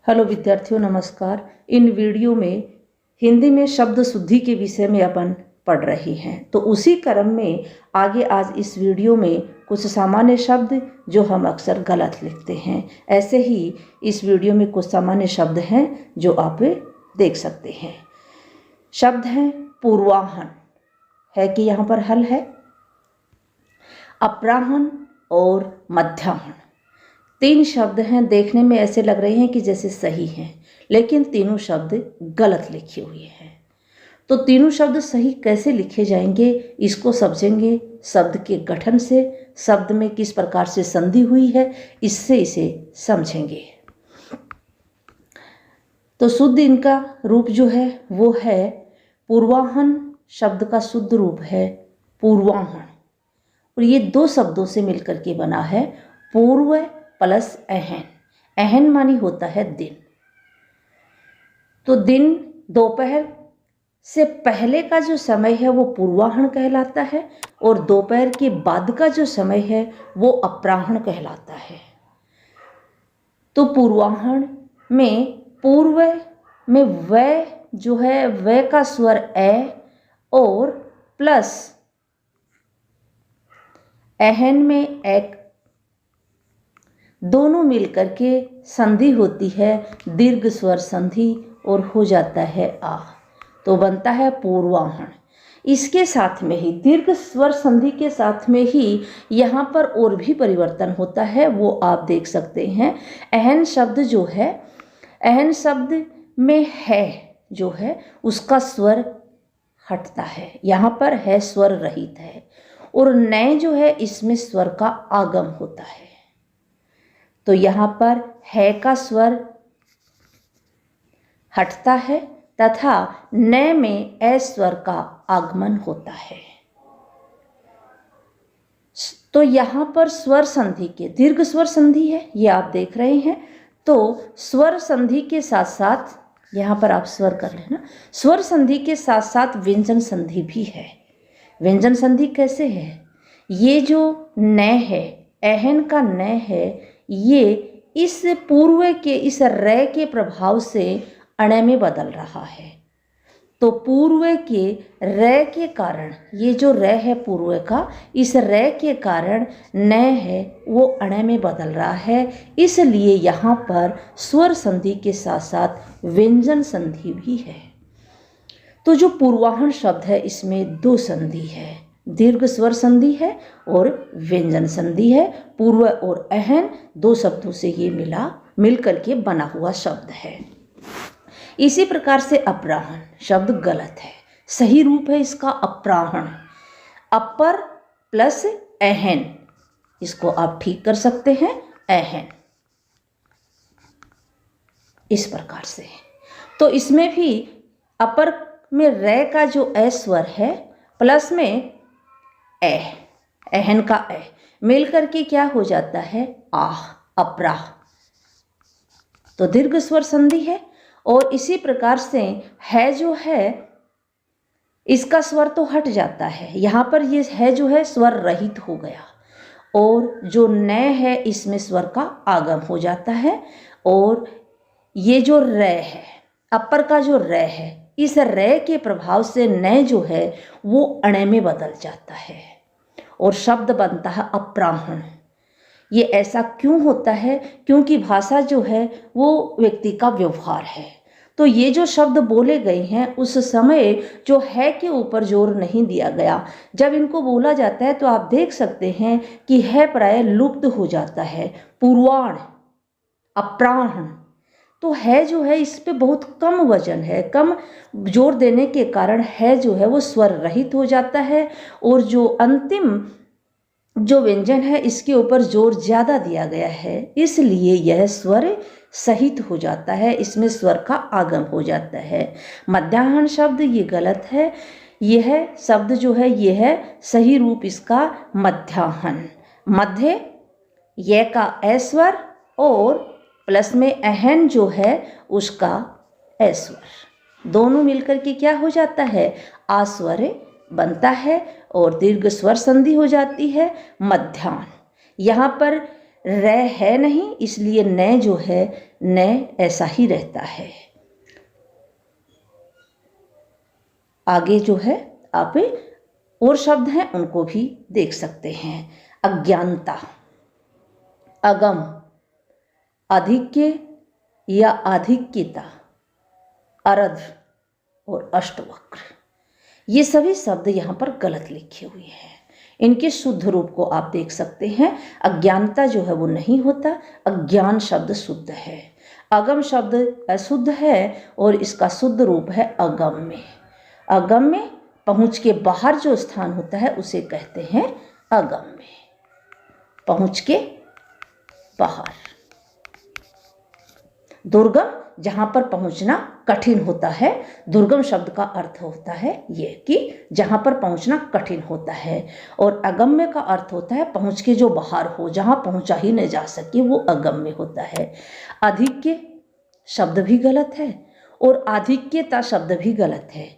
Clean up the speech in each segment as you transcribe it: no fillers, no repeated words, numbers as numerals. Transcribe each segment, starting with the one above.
Hello विद्यार्थियों, नमस्कार। इन video में हिंदी में शब्द शुद्धि के विषय में अपन पढ़ रहे हैं। तो उसी क्रम में आगे आज इस वीडियो में कुछ सामान्य शब्द जो हम अक्सर गलत लिखते हैं, ऐसे ही इस वीडियो में कुछ सामान्य शब्द हैं जो आप देख सकते हैं। शब्द हैं पूर्वाह्न, है कि यहाँ पर हल है, अपराह्न और मध्याह्न। तीन शब्द हैं, देखने में ऐसे लग रहे हैं कि जैसे सही हैं, लेकिन तीनों शब्द गलत लिखे हुए हैं। तो तीनों शब्द सही कैसे लिखे जाएंगे, इसको समझेंगे शब्द के गठन से, शब्द में किस प्रकार से संधि हुई है, इससे इसे समझेंगे। तो शुद्ध इनका रूप जो है वो है पूर्वाह्न। शब्द का शुद्ध रूप है पूर्वाह्न, और ये दो शब्दों से मिलकर के बना है, पूर्व प्लस अहन। अहन मानी होता है दिन। तो दिन दोपहर से पहले का जो समय है वो पूर्वाह्न कहलाता है, और दोपहर के बाद का जो समय है वो अपराह्न कहलाता है। तो पूर्वाह्न में पूर्व में वह जो है वह का स्वर ए, और प्लस अहन में एक, दोनों मिलकर के संधि होती है, दीर्घ स्वर संधि, और हो जाता है आ, तो बनता है पूर्वाह्न। इसके साथ में ही दीर्घ स्वर संधि के साथ में ही यहाँ पर और भी परिवर्तन होता है, वो आप देख सकते हैं। अहन शब्द जो है, अहन शब्द में है जो है उसका स्वर हटता है, यहाँ पर है स्वर रहित है, और नए जो है इसमें स्वर का आगम होता है। तो यहाँ पर है का स्वर हटता है तथा न में ए स्वर का आगमन होता है। तो यहाँ पर स्वर संधि के, दीर्घ स्वर संधि है, ये आप देख रहे हैं। तो स्वर संधि के साथ साथ, यहाँ पर आप स्वर कर लेना, स्वर संधि के साथ साथ व्यंजन संधि भी है। व्यंजन संधि कैसे है? ये जो न है, अहन का न है, ये इस पूर्व के इस रै के प्रभाव से अण में बदल रहा है। तो पूर्व के रै के कारण, ये जो रै है पूर्व का, इस रै के कारण न है वो अण में बदल रहा है, इसलिए यहाँ पर स्वर संधि के साथ साथ व्यंजन संधि भी है। तो जो पूर्वाह्न शब्द है इसमें दो संधि है, दीर्घ स्वर संधि है और व्यंजन संधि है। पूर्व और अहन दो शब्दों से ये मिल करके बना हुआ शब्द है। इसी प्रकार से अपराह्न शब्द गलत है, सही रूप है इसका अपराह्न, अपर प्लस अहन, इसको आप ठीक कर सकते हैं, अहन, इस प्रकार से। तो इसमें भी अपर में रै का जो ए स्वर है, प्लस में ए, अहन का ए, मिल करके क्या हो जाता है, आह, अपराह। तो दीर्घ स्वर संधि है। और इसी प्रकार से है जो है इसका स्वर तो हट जाता है, यहाँ पर ये है जो है स्वर रहित हो गया, और जो न है इसमें स्वर का आगम हो जाता है। और ये जो रै है, अपर का जो रै है, इस रै के प्रभाव से न जो है वो अण में बदल जाता है और शब्द बनता है अपराह्न। ये ऐसा क्यों होता है? क्योंकि भाषा जो है वो व्यक्ति का व्यवहार है। तो ये जो शब्द बोले गए हैं उस समय जो है के ऊपर जोर नहीं दिया गया, जब इनको बोला जाता है तो आप देख सकते हैं कि है प्राय लुप्त हो जाता है। पूर्वाह्न, अपराह्न, तो है जो है इस पे बहुत कम वजन है, कम जोर देने के कारण है जो है वो स्वर रहित हो जाता है, और जो अंतिम जो व्यंजन है इसके ऊपर जोर ज़्यादा दिया गया है, इसलिए यह स्वर सहित हो जाता है, इसमें स्वर का आगम हो जाता है। मध्याह्न शब्द ये गलत है, यह शब्द जो है ये है सही रूप इसका मध्याह्न। मध्य ये का ए स्वर और प्लस में अहन जो है उसका ए स्वर, दोनों मिलकर के क्या हो जाता है, आ स्वर बनता है, और दीर्घ स्वर संधि हो जाती है मध्याह्न। यहाँ पर र है नहीं, इसलिए न जो है न ऐसा ही रहता है। आगे जो है आप और शब्द हैं उनको भी देख सकते हैं। अज्ञानता, अगम, आधिक्य या आधिक्यता, अरध और अष्टवक्र, ये सभी शब्द यहाँ पर गलत लिखे हुए हैं। इनके शुद्ध रूप को आप देख सकते हैं। अज्ञानता जो है वो नहीं होता, अज्ञान शब्द शुद्ध है। अगम शब्द अशुद्ध है और इसका शुद्ध रूप है अगम्य। अगम्य पहुँच के बाहर जो स्थान होता है उसे कहते हैं अगम्य, पहुँच के बाहर। दुर्गम, जहाँ पर पहुँचना कठिन होता है। दुर्गम शब्द का अर्थ होता है ये कि जहाँ पर पहुँचना कठिन होता है। और अगम्य का अर्थ होता है पहुँच के जो बाहर हो, जहाँ पहुँचा ही न जा सके, वो अगम्य होता है। आधिक्य शब्द भी गलत है और आधिक्यता शब्द भी गलत है।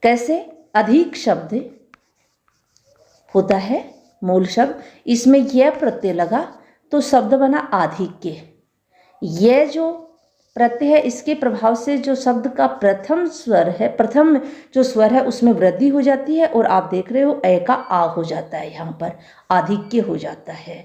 कैसे? अधिक शब्द होता है मूल शब्द, इसमें यह प्रत्यय लगा तो शब्द बना आधिक्य। यह जो प्रत्यय है इसके प्रभाव से जो शब्द का प्रथम स्वर है, प्रथम जो स्वर है उसमें वृद्धि हो जाती है और आप देख रहे हो ए का आ हो जाता है, यहाँ पर आधिक्य हो जाता है।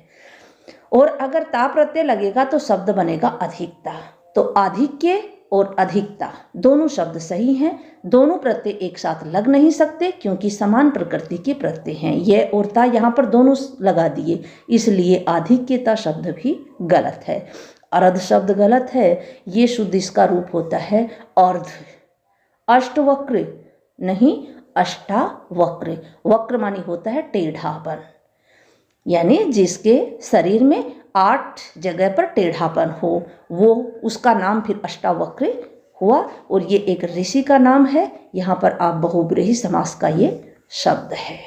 और अगर ता प्रत्यय लगेगा तो शब्द बनेगा अधिकता। तो आधिक्य और अधिकता दोनों शब्द सही हैं। दोनों प्रत्यय एक साथ लग नहीं सकते क्योंकि समान प्रकृति के प्रत्यय हैं। यह और ता यहाँ पर दोनों लगा दिए, इसलिए आधिक्यता शब्द भी गलत है। अर्ध शब्द गलत है, ये शुद्ध इसका रूप होता है अर्ध। अष्टवक्र नहीं, अष्टावक्र। वक्र मानी होता है टेढ़ापन, यानी जिसके शरीर में 8 जगह पर टेढ़ापन हो, वो उसका नाम फिर अष्टावक्र हुआ। और ये एक ऋषि का नाम है। यहाँ पर आप बहुब्रीहि समास का ये शब्द है।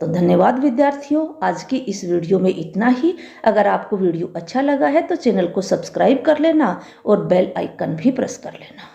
तो धन्यवाद विद्यार्थियों, आज की इस वीडियो में इतना ही। अगर आपको वीडियो अच्छा लगा है तो चैनल को सब्सक्राइब कर लेना और बेल आइकन भी प्रेस कर लेना।